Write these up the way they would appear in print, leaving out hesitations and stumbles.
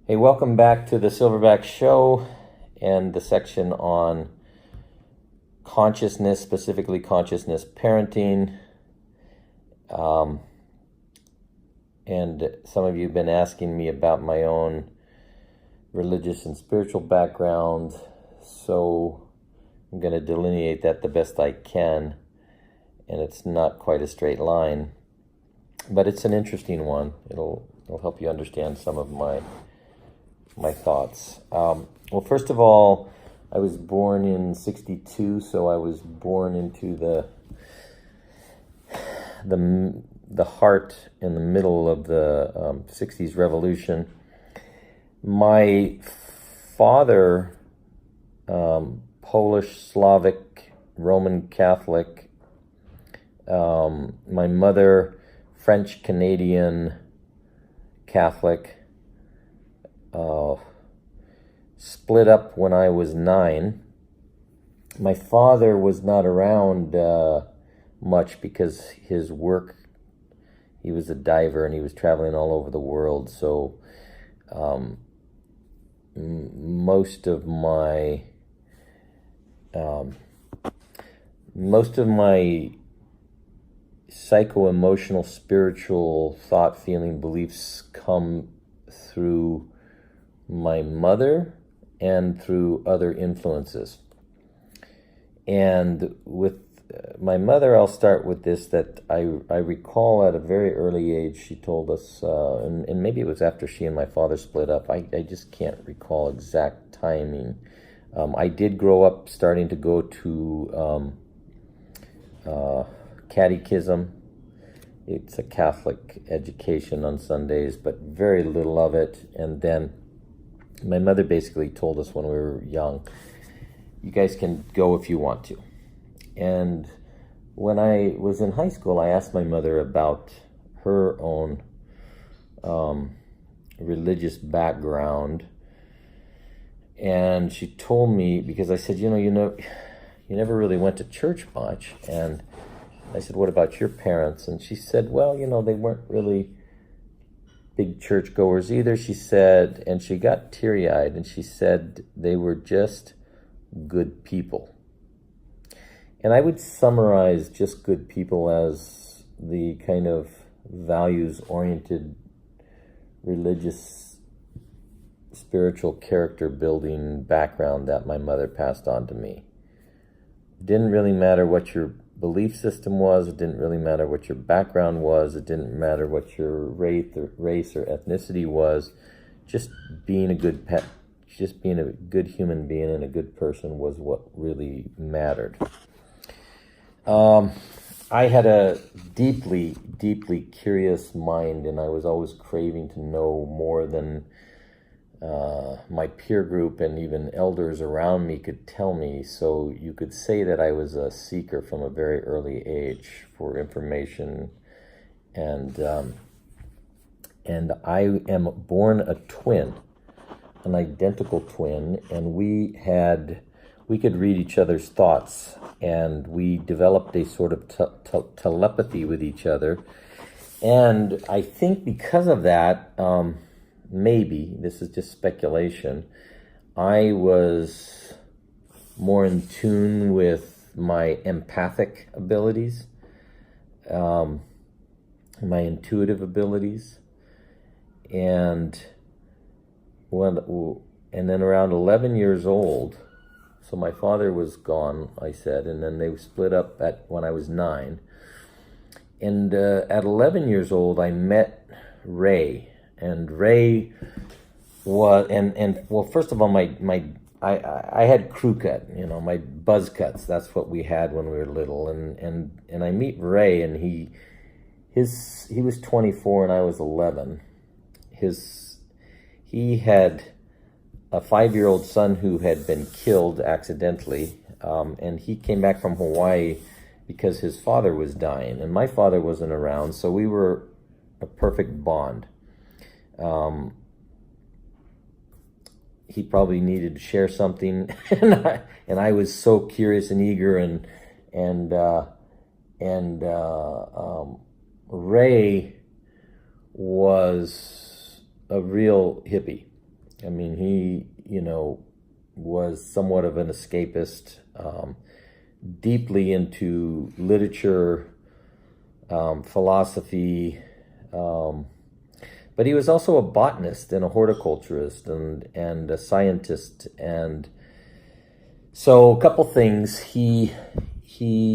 Hey, welcome back to the Silverback Show and the section on consciousness, specifically consciousness parenting. And some of you have been asking me about my own religious and spiritual background, so I'm going to delineate that the best I can, and it's not quite a straight line, but it's an interesting one. It'll help you understand some of my thoughts. Well, first of all, I was born in '62, so I was born into the heart in the middle of the '60s revolution. My father, Polish, Slavic, Roman Catholic. My mother, French, Canadian, Catholic. Split up when I was 9. My father was not around much because his work, he was a diver and he was traveling all over the world, so most of my psycho-emotional, spiritual thought, feeling, beliefs come through my mother and through other influences. And with my mother, I'll start with this, that I recall at a very early age, she told us, and maybe it was after she and my father split up, I just can't recall exact timing. I did grow up starting to go to catechism. It's a Catholic education on Sundays, but very little of it. And then my mother basically told us when we were young, you guys can go if you want to. And when I was in high school, I asked my mother about her own religious background. And she told me, because I said, you never really went to church much. And I said, what about your parents? And she said, well, they weren't really big churchgoers either, she said, and she got teary-eyed, and she said they were just good people. And I would summarize just good people as the kind of values-oriented, religious, spiritual character-building background that my mother passed on to me. It didn't really matter what your belief system was. It didn't really matter what your background was. It didn't matter what your race or ethnicity was. Just being a good human being and a good person was what really mattered. I had a deeply, deeply curious mind, and I was always craving to know more than my peer group and even elders around me could tell me. So you could say that I was a seeker from a very early age for information, and I am born a twin, an identical twin, and we could read each other's thoughts, and we developed a sort of telepathy with each other. And I think because of that, maybe, this is just speculation, I was more in tune with my empathic abilities, my intuitive abilities, and then around 11 years old, so my father was gone, I said, and then they split up when I was 9, and at 11 years old I met Ray. And Ray was, well, first of all, I had crew cut, my buzz cuts. That's what we had when we were little. And I meet Ray, and he was 24 and I was 11. He had a 5-year-old son who had been killed accidentally, and he came back from Hawaii because his father was dying, and my father wasn't around, so we were a perfect bond. He probably needed to share something, and I was so curious and eager, and Ray was a real hippie. I mean, he, was somewhat of an escapist, deeply into literature, philosophy, but he was also a botanist and a horticulturist and a scientist. And so a couple things. He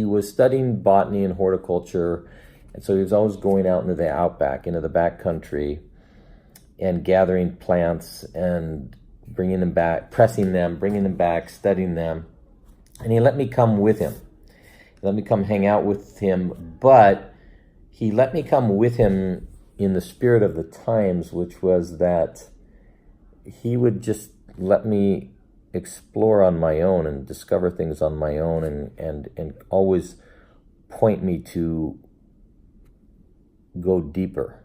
was studying botany and horticulture, and so he was always going out into the outback, into the backcountry, and gathering plants and bringing them back, pressing them, bringing them back, studying them. And he let me come with him. He let me come hang out with him, but he let me come with him in the spirit of the times, which was that he would just let me explore on my own and discover things on my own, and always point me to go deeper.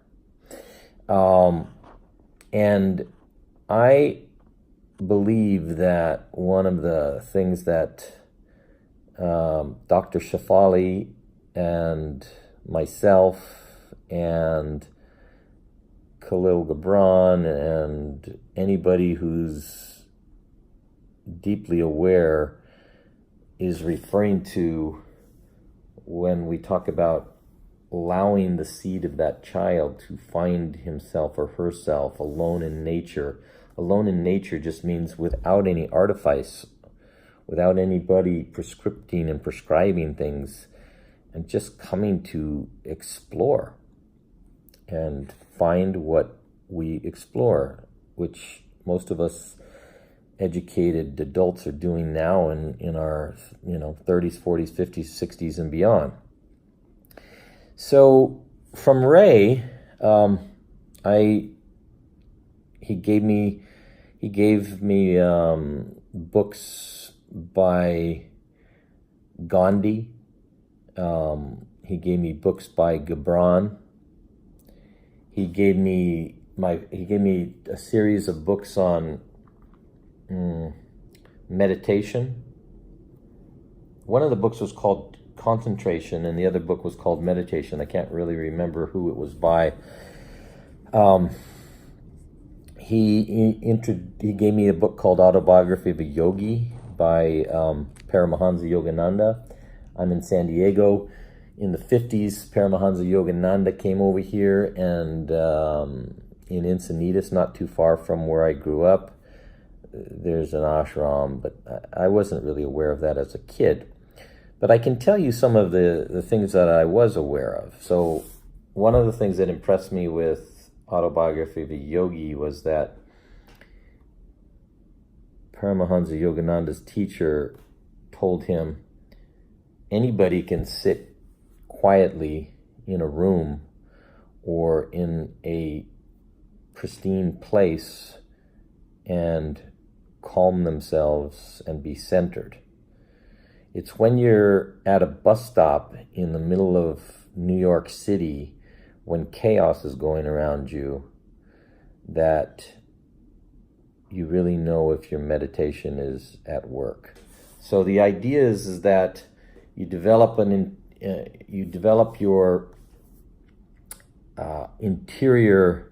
And I believe that one of the things that Dr. Shefali and myself and Kahlil, Gibran, and anybody who's deeply aware is referring to when we talk about allowing the seed of that child to find himself or herself alone in nature. Alone in nature just means without any artifice, without anybody prescripting and prescribing things, and just coming to explore and find what we explore, which most of us educated adults are doing now in our 30s, 40s, 50s, 60s, and beyond. So from Ray, he gave me books by Gandhi. He gave me books by Gibran. He gave me a series of books on meditation. One of the books was called Concentration, and the other book was called Meditation. I can't really remember who it was by. He gave me a book called Autobiography of a Yogi by Paramahansa Yogananda. I'm in San Diego. In the 50s, Paramahansa Yogananda came over here, and in Encinitas, not too far from where I grew up, there's an ashram, but I wasn't really aware of that as a kid. But I can tell you some of the things that I was aware of. So one of the things that impressed me with Autobiography of a Yogi was that Paramahansa Yogananda's teacher told him, anybody can sit quietly in a room or in a pristine place and calm themselves and be centered. It's when you're at a bus stop in the middle of New York City, when chaos is going around you, that you really know if your meditation is at work. So the idea is that you develop your interior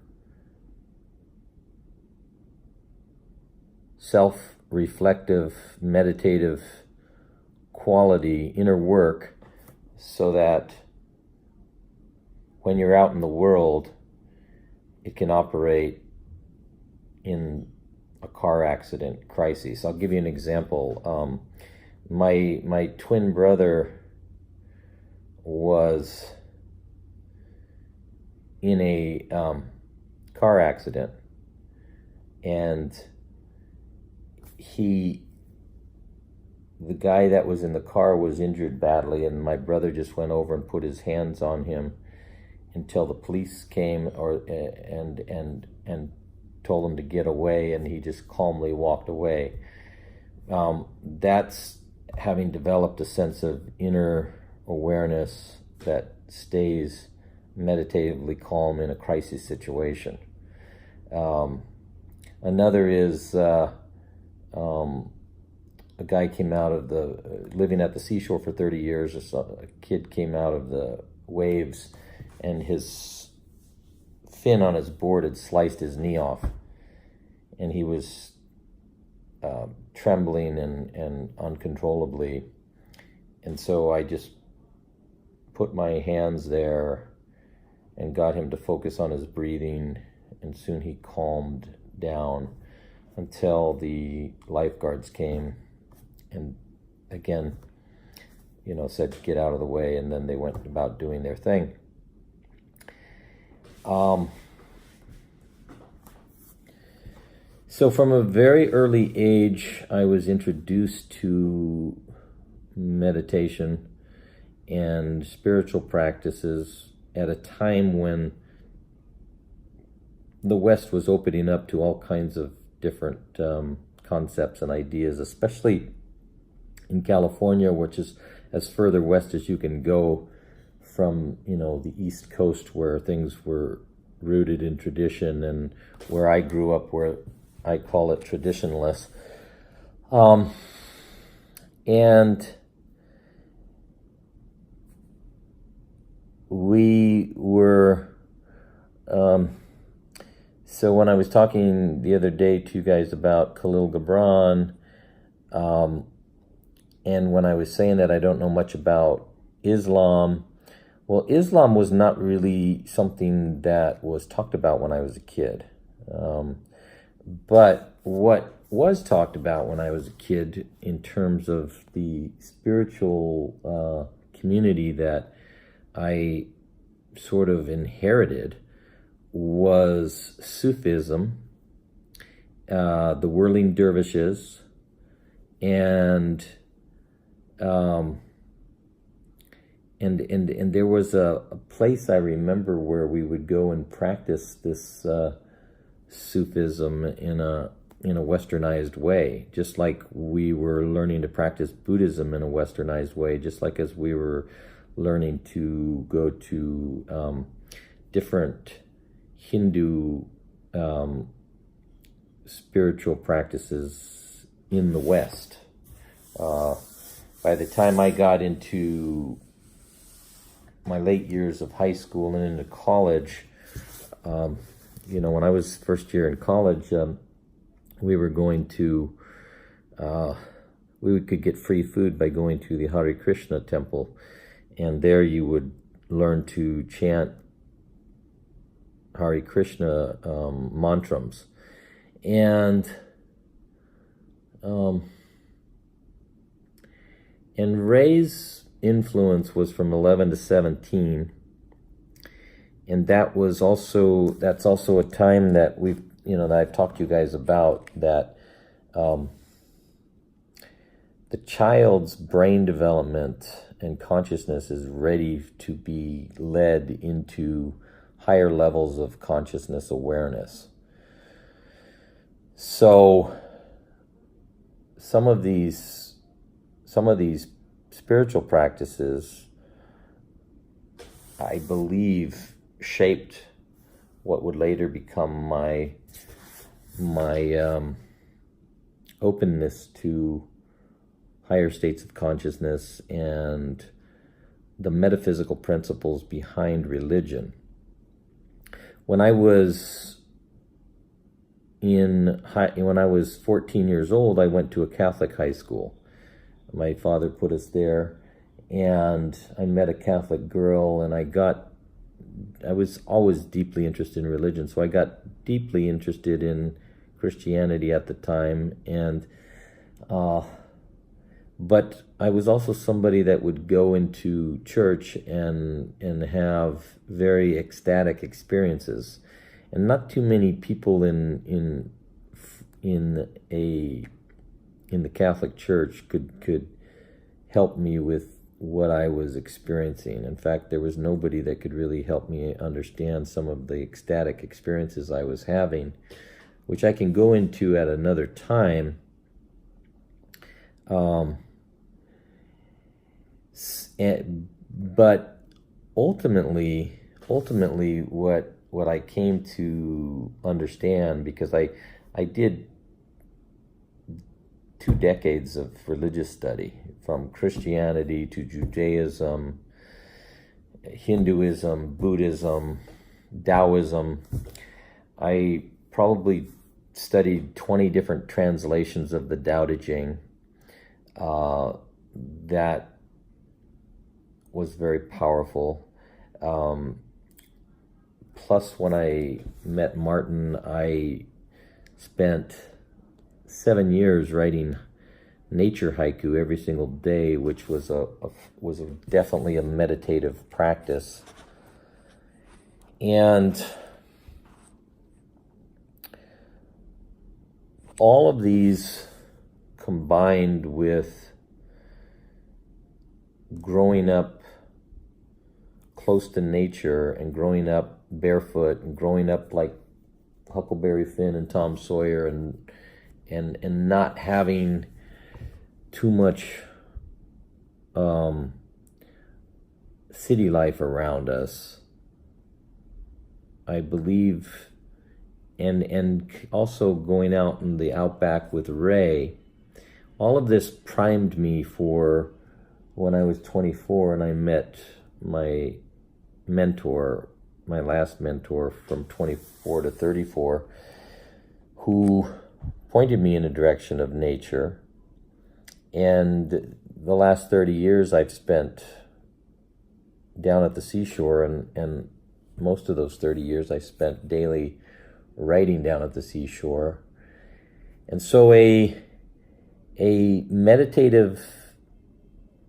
self-reflective, meditative quality, inner work, so that when you're out in the world, it can operate in a car accident crisis. I'll give you an example. My twin brother was in a car accident, and the guy that was in the car was injured badly, and my brother just went over and put his hands on him until the police came and told him to get away, and he just calmly walked away. That's having developed a sense of inner awareness that stays meditatively calm in a crisis situation. Another is a guy came out of living at the seashore for 30 years or so. A kid came out of the waves, and his fin on his board had sliced his knee off. and he was trembling and uncontrollably. And so I just put my hands there and got him to focus on his breathing, and soon he calmed down until the lifeguards came and again, said, get out of the way, and then they went about doing their thing. So from a very early age, I was introduced to meditation and spiritual practices at a time when the West was opening up to all kinds of different concepts and ideas, especially in California, which is as further west as you can go from, the East Coast, where things were rooted in tradition, and where I grew up, where I call it traditionless. And we were, so when I was talking the other day to you guys about Kahlil Gibran, and when I was saying that I don't know much about Islam, well, Islam was not really something that was talked about when I was a kid. But what was talked about when I was a kid in terms of the spiritual community that I sort of inherited was Sufism, the whirling dervishes, and there was a place I remember where we would go and practice this Sufism in a westernized way, just like we were learning to practice Buddhism in a westernized way, just like as we were learning to go to different Hindu spiritual practices in the West. By the time I got into my late years of high school and into college, when I was first year in college, we were going to, we could get free food by going to the Hare Krishna temple, and there you would learn to chant Hare Krishna mantrams. And Ray's influence was from 11 to 17, and that's also a time that that I've talked to you guys about, that the child's brain development and consciousness is ready to be led into higher levels of consciousness awareness. So some of these spiritual practices, I believe, shaped what would later become my openness to higher states of consciousness and the metaphysical principles behind religion. When I was 14 years old, I went to a Catholic high school. My father put us there, and I met a Catholic girl, and I was always deeply interested in religion, so I got deeply interested in Christianity at the time, and but I was also somebody that would go into church and have very ecstatic experiences, and not too many people in the Catholic Church could help me with what I was experiencing. In fact, there was nobody that could really help me understand some of the ecstatic experiences I was having, which I can go into at another time. But ultimately, what I came to understand, because I did 2 decades of religious study, from Christianity to Judaism, Hinduism, Buddhism, Taoism. I probably studied 20 different translations of the Tao Te Ching. That was very powerful. Plus, when I met Martin, I spent 7 years writing nature haiku every single day, which was definitely a meditative practice. And all of these combined with growing up close to nature and growing up barefoot and growing up like Huckleberry Finn and Tom Sawyer and not having too much city life around us, I believe, and also going out in the outback with Ray, all of this primed me for when I was 24 and I met my mentor, my last mentor from 24 to 34, who pointed me in a direction of nature. And the last 30 years I've spent down at the seashore, and most of those 30 years I spent daily writing down at the seashore. And so a meditative,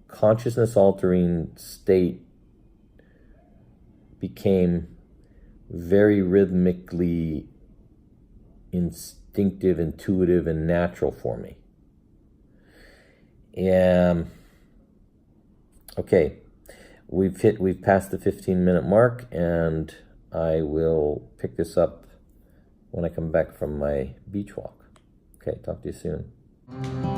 consciousness-altering state became very rhythmically instinctive, intuitive, and natural for me. And okay, we've passed the 15-minute mark, and I will pick this up when I come back from my beach walk. Okay, talk to you soon.